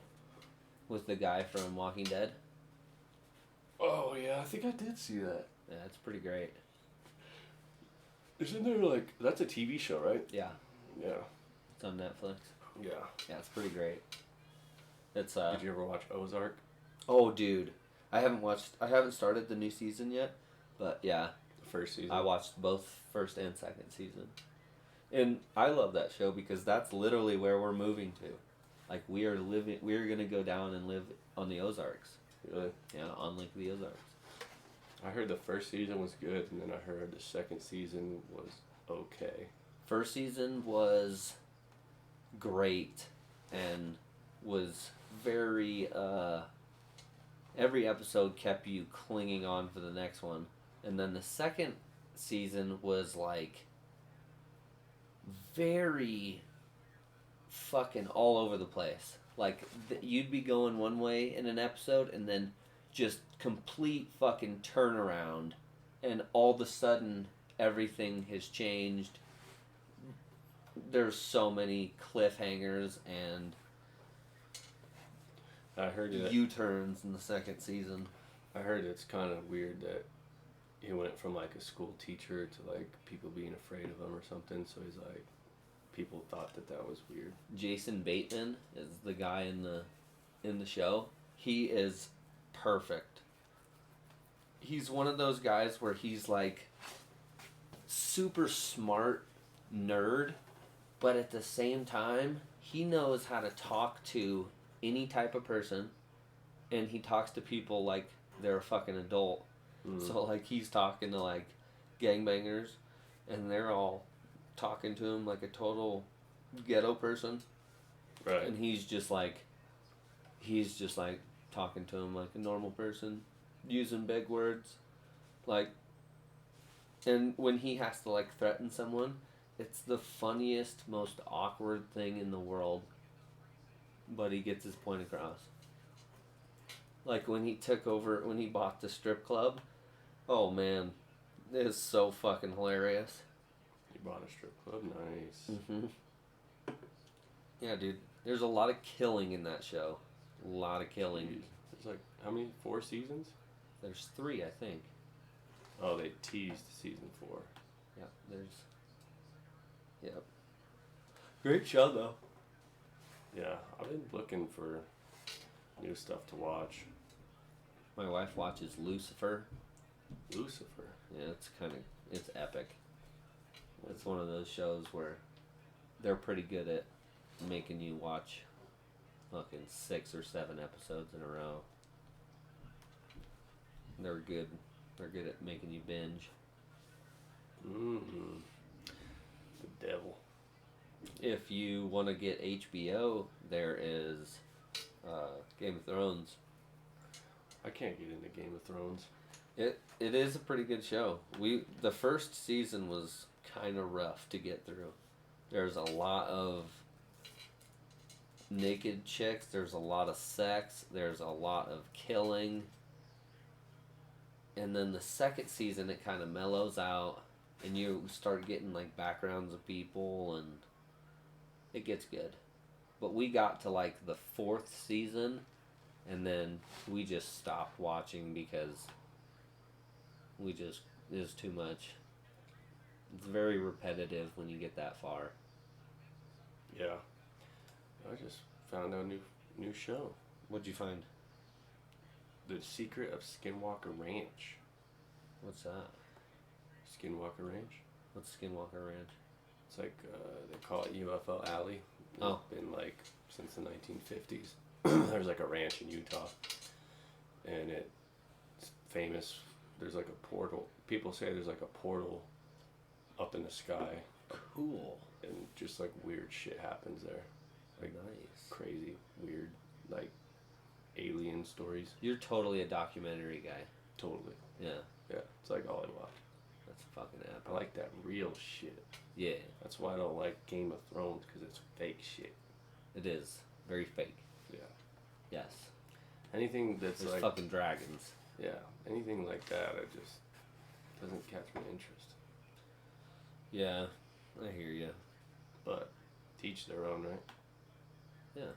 A: With the guy from Walking Dead.
B: Oh yeah, I think I did see that.
A: Yeah, it's pretty great.
B: Isn't there like, that's a TV show, right?
A: Yeah,
B: Yeah.
A: it's on Netflix.
B: Yeah.
A: Yeah, it's pretty great. It's
B: Did you ever watch Ozark?
A: Oh, dude, I haven't started the new season yet, but yeah,
B: The first season.
A: I watched both first and second season, and I love that show because that's literally where we're moving to. Like we're gonna go down and live on the Ozarks.
B: Really?
A: Yeah, on Lake of the Ozarks.
B: I heard the first season was good, and then I heard the second season was okay.
A: First season was great and was very every episode kept you clinging on for the next one. And then the second season was like very fucking all over the place. Like you'd be going one way in an episode and then just complete fucking turnaround, and all of a sudden everything has changed. There's so many cliffhangers and
B: I heard it.
A: U-turns in the second season.
B: I heard it's kind of weird that he went from like a school teacher to like people being afraid of him or something. So he's like, people thought that was weird.
A: Jason Bateman is the guy in the show. He is perfect. He's one of those guys where he's like super smart nerd, but at the same time, he knows how to talk to any type of person, and he talks to people like they're a fucking adult. So like he's talking to like gangbangers, and they're all talking to him like a total ghetto person,
B: Right.
A: and he's just like talking to him like a normal person, using big words, like, and when he has to like threaten someone, it's the funniest, most awkward thing in the world, but he gets his point across. Like when he bought the strip club, oh man, it is so fucking hilarious.
B: You bought a strip club? Nice.
A: Mm-hmm. Yeah, dude. There's a lot of killing in that show. A lot of killing.
B: Jeez. There's like, how many? 4 seasons?
A: There's 3, I think.
B: Oh, they teased season 4.
A: Yeah, there's... Yep. Great show, though.
B: Yeah, I've been looking for new stuff to watch.
A: My wife watches Lucifer.
B: Lucifer.
A: Yeah, it's epic. It's one of those shows where they're pretty good at making you watch fucking 6 or 7 episodes in a row. They're good. They're good at making you binge.
B: Mm-hmm. The devil.
A: If you want to get HBO, there is Game of Thrones.
B: I can't get into Game of Thrones.
A: It is a pretty good show. The first season was kind of rough to get through. There's a lot of naked chicks. There's a lot of sex. There's a lot of killing. And then the second season, it kind of mellows out, and you start getting like backgrounds of people, and it gets good. But we got to like the 4th season, and then we just stopped watching because it was too much. It's very repetitive when you get that far.
B: Yeah. I just found out a new show.
A: What'd you find?
B: The Secret of Skinwalker Ranch.
A: What's that?
B: Skinwalker Ranch?
A: What's Skinwalker Ranch?
B: It's like, they call it UFO Alley.
A: Oh.
B: It's been like since the 1950s. There's like a ranch in Utah. And it's famous. There's like a portal. People say there's like a portal up in the sky.
A: Cool.
B: And just like weird shit happens there. Like
A: Nice.
B: crazy, weird, like alien stories.
A: You're totally a documentary guy.
B: Totally.
A: Yeah.
B: Yeah. It's like all I watch.
A: That's fucking epic.
B: I like that real shit.
A: Yeah,
B: That's why I don't like Game of Thrones, because it's fake shit.
A: it is. Very fake.
B: Yeah.
A: Yes.
B: Anything that's
A: There's
B: like,
A: fucking dragons.
B: yeah, anything like that, it just doesn't catch my interest.
A: Yeah, I hear you.
B: But teach their own, right?
A: Yeah.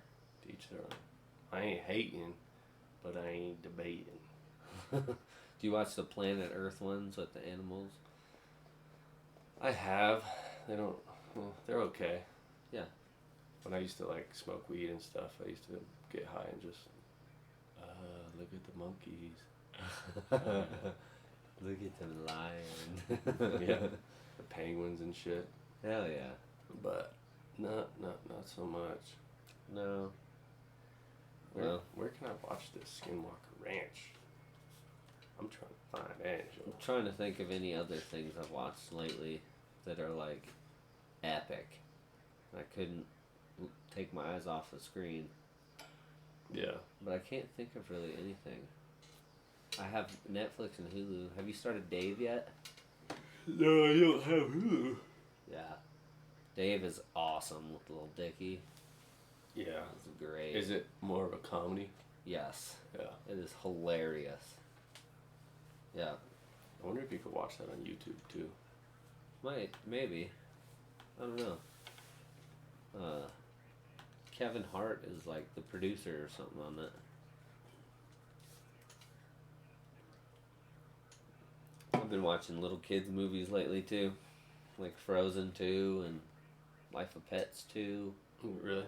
B: Teach their own. I ain't hating, but I ain't debating.
A: Do you watch the Planet Earth ones with the animals?
B: I have. They don't. Well, they're okay.
A: Yeah.
B: When I used to like smoke weed and stuff, I used to get high and just, look at the monkeys.
A: Look at the lion.
B: Yeah, the penguins and shit.
A: Hell yeah.
B: But not so much.
A: No.
B: Where,
A: Well.
B: where can I watch this Skinwalker Ranch? I'm trying to find it.
A: I'm trying to think of any other things I've watched lately that are like epic. I couldn't take my eyes off the screen.
B: Yeah.
A: But I can't think of really anything. I have Netflix and Hulu. Have you started Dave yet?
B: No, I don't have Hulu.
A: Yeah. Dave is awesome with Little Dicky.
B: Yeah.
A: It's great.
B: Is it more of a comedy?
A: Yes.
B: Yeah.
A: It is hilarious. Yeah.
B: I wonder if you could watch that on YouTube too.
A: Maybe. I don't know. Kevin Hart is like the producer or something on it. I've been watching little kids movies lately too, like Frozen 2 and Life of Pets 2.
B: Really?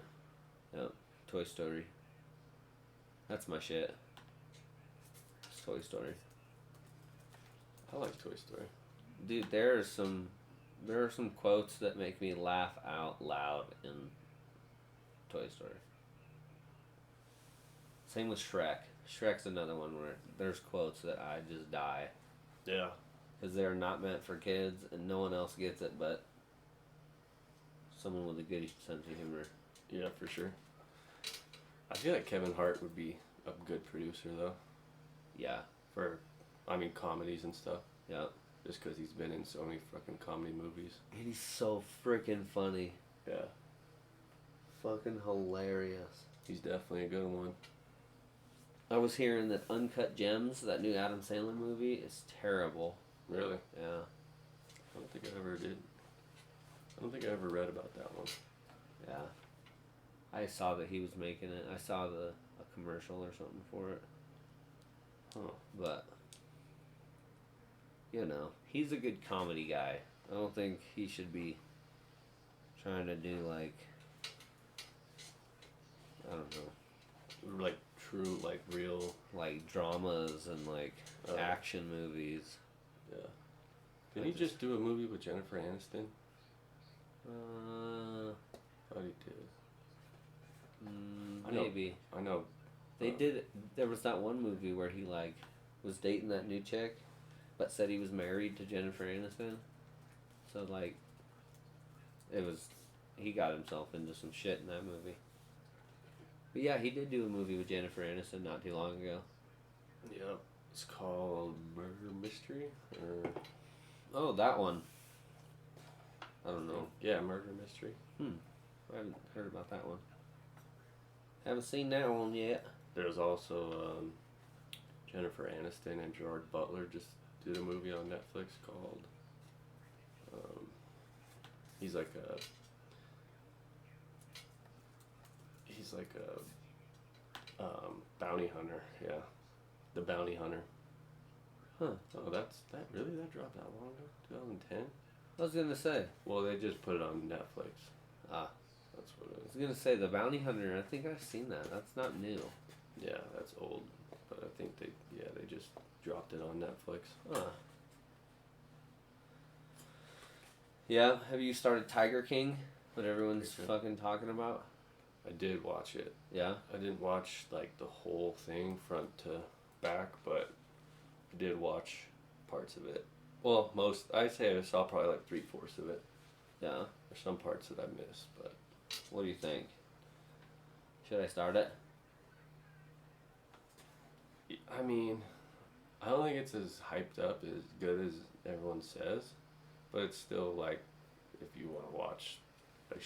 A: Yep, Toy Story. That's my shit. Toy Story.
B: I like Toy Story.
A: Dude, there are some quotes that make me laugh out loud in Toy Story. Same with Shrek. Shrek's another one where there's quotes that I just die.
B: Yeah.
A: Because they're not meant for kids and no one else gets it but someone with a good sense of humor.
B: Yeah, for sure. I feel like Kevin Hart would be a good producer, though.
A: Yeah.
B: Comedies and stuff.
A: Yeah.
B: Just because he's been in so many fucking comedy movies.
A: And he's so freaking funny.
B: Yeah.
A: Fucking hilarious.
B: He's definitely a good one.
A: I was hearing that Uncut Gems, that new Adam Sandler movie, is terrible.
B: Really?
A: Yeah.
B: I don't think I ever did. I don't think I ever read about that one.
A: Yeah. I saw that he was making it. I saw a commercial or something for it.
B: Huh.
A: But, you know, he's a good comedy guy. I don't think he should be trying to do, like, I don't know.
B: Like true, like real.
A: Like dramas and, like, action movies.
B: Yeah. Did he just do a movie with Jennifer Aniston? Thought he did.
A: Maybe.
B: I know.
A: They did. There was that one movie where he like was dating that new chick, but said he was married to Jennifer Aniston. So like, it was he got himself into some shit in that movie. But yeah, he did do a movie with Jennifer Aniston not too long ago.
B: Yep. It's called Murder Mystery, or
A: oh, that one. I don't know.
B: Yeah, Murder Mystery.
A: I haven't heard about that one. Haven't seen that one yet.
B: There's also Jennifer Aniston and Gerard Butler just did a movie on Netflix called. He's like a bounty hunter. Yeah, the Bounty Hunter.
A: Huh.
B: Oh, that dropped that long ago? 2010.
A: I was gonna say.
B: Well, they just put it on Netflix.
A: Ah.
B: That's what it
A: I
B: is.
A: was gonna say the Bounty Hunter. I think I've seen that. That's not new.
B: Yeah, that's old, but I think they just dropped it on Netflix.
A: Huh. Yeah. Have you started Tiger King? What everyone's fucking talking about?
B: I did watch it.
A: Yeah.
B: I didn't watch like the whole thing front to back, but I did watch parts of it. Well, I'd say I saw probably like 3/4 of it.
A: Yeah.
B: There's some parts that I missed, but
A: what do you think? Should I start it?
B: I mean, I don't think it's as hyped up as good as everyone says, but it's still like, if you want to watch a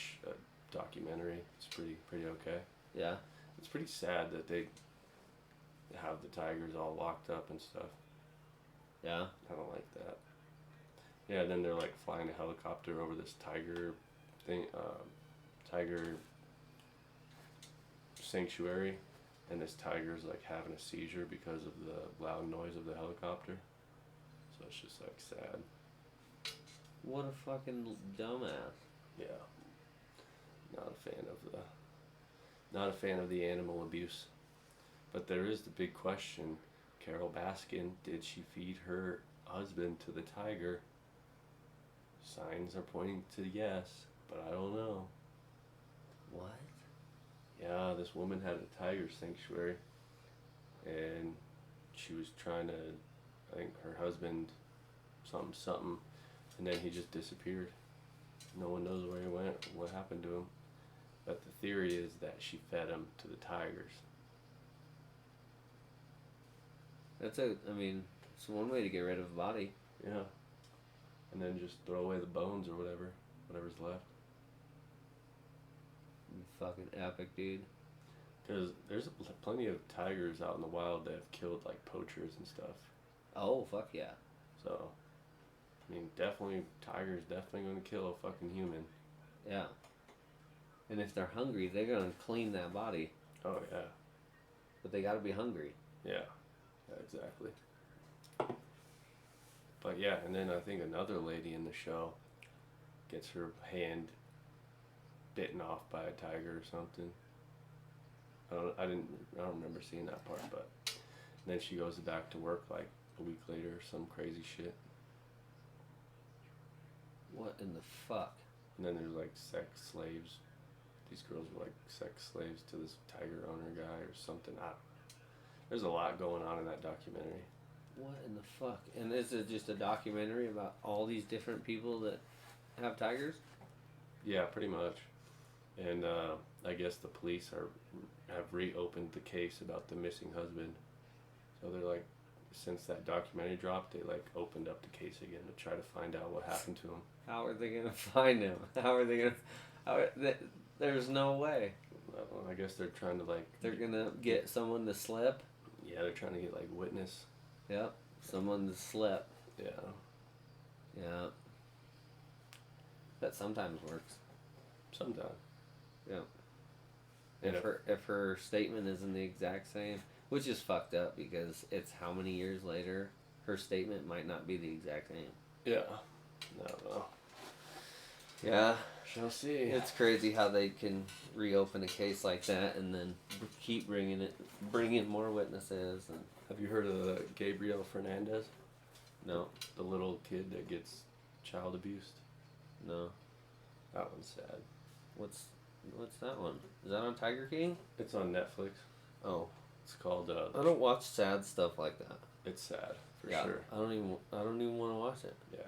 B: documentary, it's pretty okay.
A: Yeah.
B: It's pretty sad that they have the tigers all locked up and stuff.
A: Yeah.
B: I don't like that. Yeah, then they're like flying a helicopter over this tiger thing, tiger sanctuary, and this tiger's like having a seizure because of the loud noise of the helicopter. So it's just like sad.
A: What a fucking dumbass.
B: Yeah. Not a fan of the animal abuse. But there is the big question. Carol Baskin, did she feed her husband to the tiger? Signs are pointing to yes, but I don't know.
A: What?
B: Yeah, this woman had a tiger sanctuary, and she was trying to, I think her husband, something, and then he just disappeared. No one knows where he went, what happened to him. But the theory is that she fed him to the tigers.
A: It's one way to get rid of a body.
B: Yeah. And then just throw away the bones or whatever's left.
A: Fucking epic, dude.
B: Because there's plenty of tigers out in the wild that have killed like poachers and stuff.
A: Oh, fuck yeah.
B: So, I mean, tigers definitely going to kill a fucking human.
A: Yeah. And if they're hungry, they're gonna clean that body.
B: Oh yeah.
A: But they gotta be hungry.
B: Yeah. Yeah, exactly. But yeah, and then I think another lady in the show gets her hand bitten off by a tiger or something. I don't remember seeing that part, but then she goes back to work like a week later or some crazy shit.
A: What in the fuck?
B: And then there's like sex slaves. These girls were like sex slaves to this tiger owner guy or something. There's a lot going on in that documentary.
A: What in the fuck? And is it just a documentary about all these different people that have tigers?
B: Yeah, pretty much. And I guess the police have reopened the case about the missing husband. So they're like, since that documentary dropped, they like opened up the case again to try to find out what happened to him.
A: How are they gonna find him? How are they gonna? There's no way.
B: Well, I guess they're trying to like.
A: They're gonna get someone to slip.
B: Yeah, they're trying to get like witness.
A: Yep, someone to slip.
B: Yeah.
A: Yeah. That sometimes works.
B: Sometimes.
A: Yeah.
B: And
A: If her statement isn't the exact same, which is fucked up because it's how many years later, her statement might not be the exact same.
B: Yeah. No, well.
A: Yeah.
B: Shall see.
A: It's crazy how they can reopen a case like that and then keep bring in more witnesses. And
B: Have you heard of Gabriel Fernandez?
A: no,
B: The little kid that gets child abused?
A: no.
B: That one's sad.
A: What's that one? Is that on Tiger King?
B: It's on Netflix.
A: Oh,
B: It's called.
A: I don't watch sad stuff like that.
B: It's sad for
A: Yeah,
B: sure.
A: I don't even want to watch it.
B: Yeah.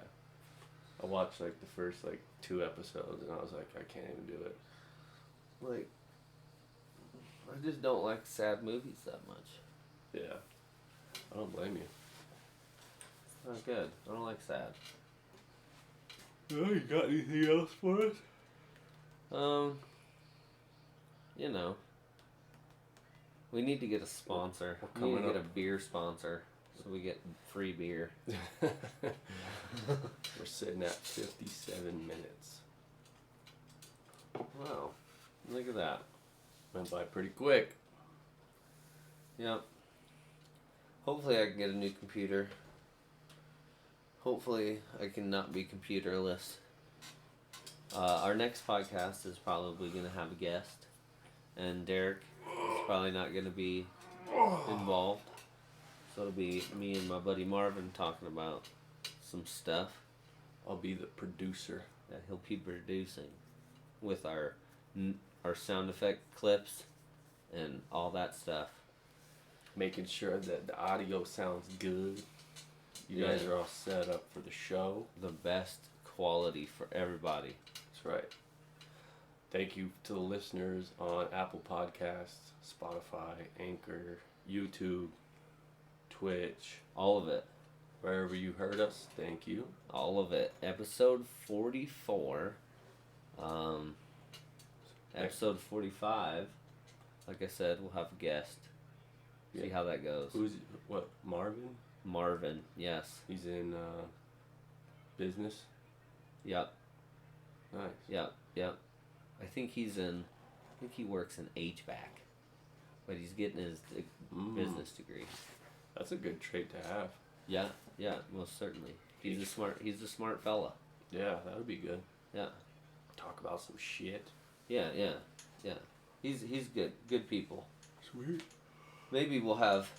B: I watched like the first like 2 episodes and I was like, I can't even do it.
A: Like, I just don't like sad movies that much.
B: Yeah. I don't blame you.
A: Not good. I don't like sad.
B: Oh, you got anything else for us?
A: You know, we need to get a sponsor.
B: We're
A: We need to
B: coming
A: get
B: up.
A: a beer sponsor so we get free beer.
B: We're sitting at 57 minutes.
A: Wow, look at that.
B: Went by pretty quick.
A: Yep. Hopefully I can get a new computer. Hopefully I can not be computerless. Our next podcast is probably going to have a guest. And Derek is probably not going to be involved. So it'll be me and my buddy Marvin talking about some stuff
B: I'll be the producer.
A: that he'll be producing with our sound effect clips and all that stuff.
B: Making sure that the audio sounds good. You guys
A: Yeah.
B: are all set up for the show.
A: The best quality for everybody.
B: That's right. Thank you to the listeners on Apple Podcasts, Spotify, Anchor, YouTube, Twitch,
A: All of it.
B: wherever you heard us. Thank you.
A: All of it. Episode 44. Episode 45. Like I said, we'll have a guest. See
B: Yeah.
A: how that goes.
B: Who's what? Marvin?
A: Marvin. Yes.
B: He's in business.
A: Yep.
B: Nice.
A: Yep. Yep. I think he works in HVAC. But he's getting his business degree.
B: That's a good trait to have.
A: Yeah. Yeah. Most certainly. He's a smart fella.
B: Yeah, that would be good.
A: Yeah.
B: Talk about some shit.
A: Yeah. Yeah. Yeah. He's good. Good people.
B: Sweet.
A: Maybe we'll have.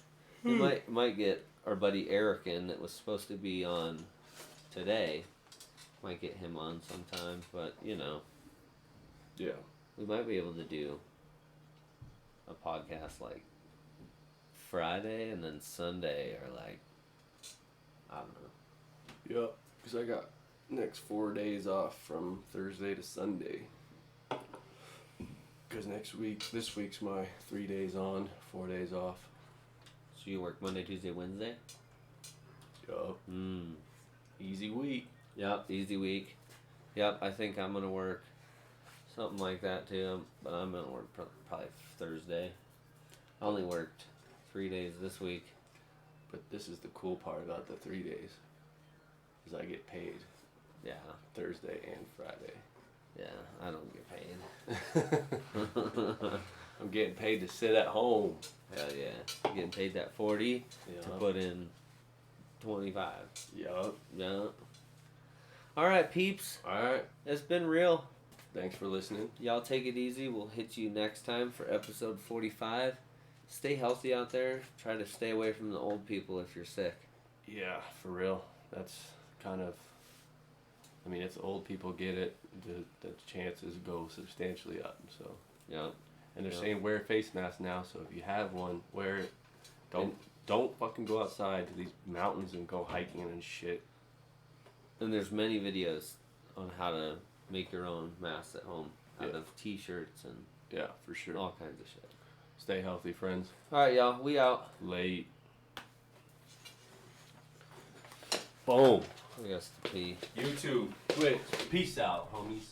A: We might get our buddy Eric in that was supposed to be on today. Might get him on sometime, but you know,
B: Yeah.
A: we might be able to do a podcast like Friday and then Sunday, or like I don't know.
B: Yep. Because I got next 4 days off from Thursday to Sunday. Because this week's my 3 days on, 4 days off.
A: So you work Monday, Tuesday, Wednesday.
B: Yup. Easy week.
A: Yep. Easy week. Yep. I think I'm gonna work something like that too, but I'm gonna work probably Thursday. I only worked 3 days this week.
B: But this is the cool part about the 3 days. Is I get paid
A: Yeah.
B: Thursday and Friday.
A: Yeah. I don't get paid.
B: I'm getting paid to sit at home.
A: Hell yeah. Getting paid that 40 to put in 25.
B: Yup.
A: Yeah. Alright, peeps.
B: Alright.
A: It's been real.
B: Thanks for listening.
A: Y'all take it easy. We'll hit you next time for episode 45. stay healthy out there. Try to stay away from the old people if you're sick.
B: Yeah, for real. That's kind of. I mean, it's old people get it. The chances go substantially up. So.
A: Yeah.
B: And they're
A: Yeah.
B: saying wear a face mask now. So if you have one, wear it. Don't fucking go outside to these mountains and go hiking and shit.
A: And there's many videos on how to make your own masks at home out of t-shirts and
B: Yeah, for sure.
A: all kinds of shit.
B: Stay healthy, friends.
A: All right, y'all. We out.
B: Late. Boom.
A: I guess to pee.
B: YouTube, Twitch. Peace out, homies.